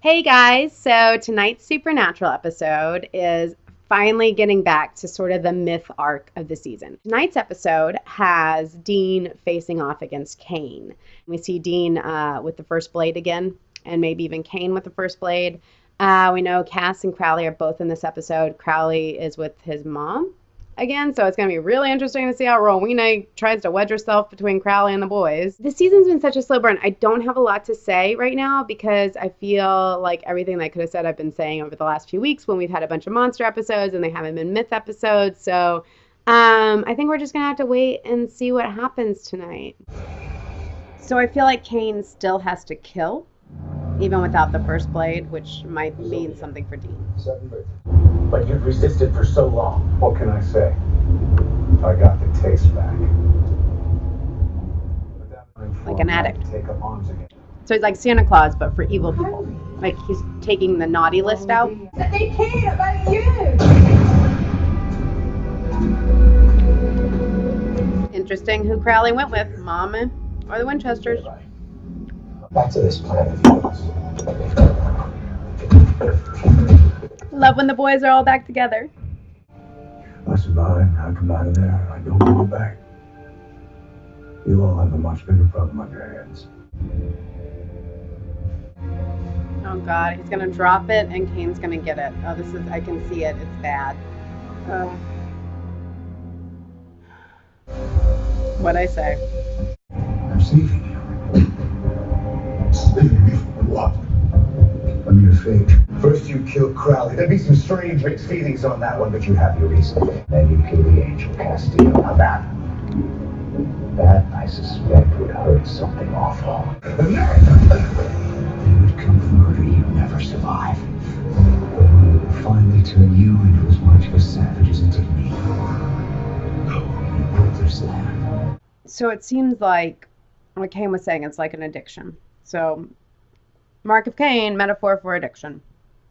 Hey guys, so tonight's supernatural episode is finally getting back to sort of the myth arc of the season. Tonight's episode has Dean facing off against Cain. We see Dean with the first blade again, and maybe even Cain with the first blade. We know Cass and Crowley are both in this episode. Crowley is with his mom again, so it's going to be really interesting to see how Rowena tries to wedge herself between Crowley and the boys. This season's been such a slow burn. I don't have a lot to say right now because I feel like everything that I could have said I've been saying over the last few weeks when we've had a bunch of monster episodes and they haven't been myth episodes. So I think we're just going to have to wait and see what happens tonight. So I feel like Cain still has to kill, even without the first blade, which might mean something for Dean. But you've resisted for so long. What can I say? I got the taste back. Like an addict. Take up arms again. So he's like Santa Claus, but for evil people. Like he's taking the naughty list out. But they care about you. Interesting who Crowley went with, Mom or the Winchesters. Back to this plan of yours. Love when the boys are all back together. I survive, I come out of there, I don't go back. You all have a much bigger problem on your hands. Oh God, he's gonna drop it and Cain's gonna get it. Oh, this is, I can see it, it's bad. What'd I say? I'm saving you. Saving me from what? From your fate. First you killed Crowley. There'd be some strange mixed feelings on that one, but you have your reason. Then you killed the Angel Castillo. Now that I suspect would hurt something awful. And then would come the murder you'd never survive. It would finally turn you into as much of a savage as it did me. You broke their slam. So it seems like what Cain was saying, it's like an addiction. So Mark of Cain, metaphor for addiction.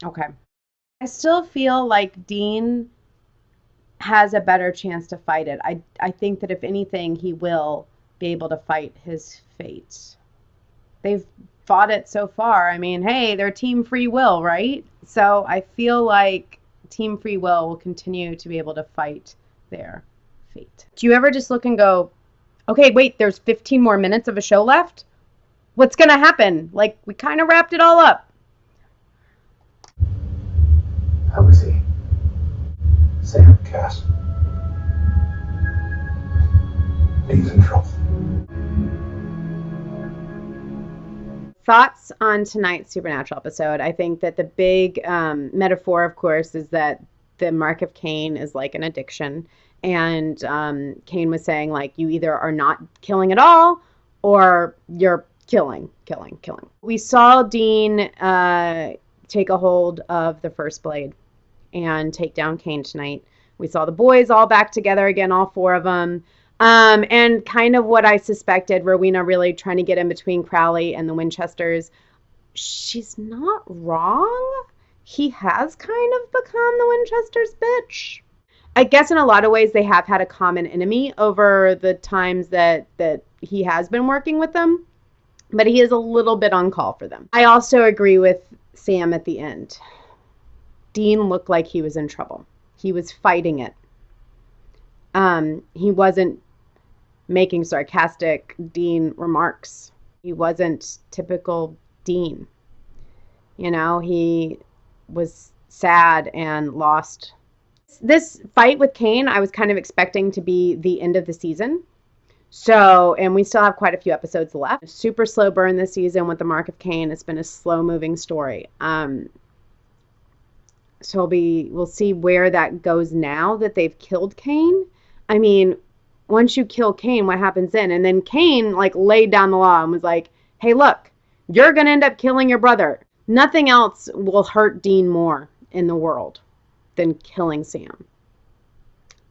Okay. I still feel like Dean has a better chance to fight it. I think that if anything, he will be able to fight his fate. They've fought it so far. I mean, hey, they're Team Free Will, right? So I feel like Team Free will continue to be able to fight their fate. Do you ever just look and go, okay, wait, there's 15 more minutes of a show left? What's going to happen? Like, we kind of wrapped it all up. How is he? Sam? Cass. He's in trouble. Thoughts on tonight's Supernatural episode? I think that the big metaphor, of course, is that the Mark of Cain is like an addiction. And Cain was saying, like, you either are not killing at all or you're killing. We saw Dean take a hold of the first blade and take down Cain tonight. We saw the boys all back together again, all four of them. And kind of what I suspected, Rowena really trying to get in between Crowley and the Winchesters. She's not wrong. He has kind of become the Winchesters' bitch. I guess in a lot of ways they have had a common enemy over the times that he has been working with them. But he is a little bit on call for them. I also agree with Sam at the end. Dean looked like he was in trouble. He was fighting it. He wasn't making sarcastic Dean remarks. He wasn't typical Dean. You know, he was sad and lost. This fight with Cain, I was kind of expecting to be the end of the season. So, and we still have quite a few episodes left. Super slow burn this season with the Mark of Cain. It's been a slow moving story. So we'll see where that goes now that they've killed Cain. I mean, once you kill Cain, what happens then? And then Cain like laid down the law and was like, hey, look, you're going to end up killing your brother. Nothing else will hurt Dean more in the world than killing Sam.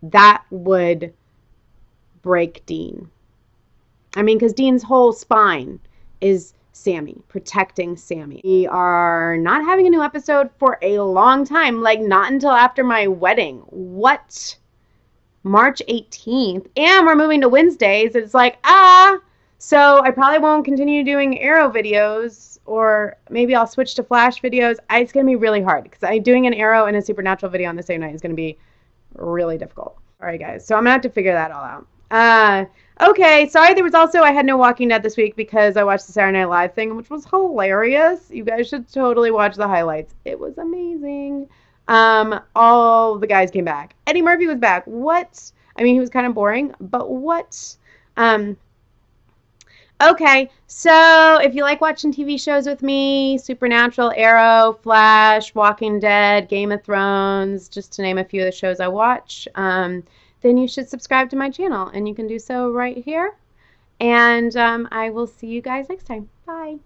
That would break Dean. I mean, because Dean's whole spine is Sammy, protecting Sammy. We are not having a new episode for a long time, like not until after my wedding. What? March 18th. And we're moving to Wednesdays. It's like, so I probably won't continue doing Arrow videos or maybe I'll switch to Flash videos. It's going to be really hard because doing an Arrow and a Supernatural video on the same night is going to be really difficult. All right, guys. So I'm gonna have to figure that all out. Okay. Sorry, there was also I had no Walking Dead this week because I watched the Saturday Night Live thing, which was hilarious. You guys should totally watch the highlights. It was amazing. All the guys came back. Eddie Murphy was back. What? I mean, he was kind of boring, but what? Um, Okay, so if you like watching TV shows with me, Supernatural, Arrow, Flash, Walking Dead, Game of Thrones, just to name a few of the shows I watch, then you should subscribe to my channel, and you can do so right here. And I will see you guys next time. Bye.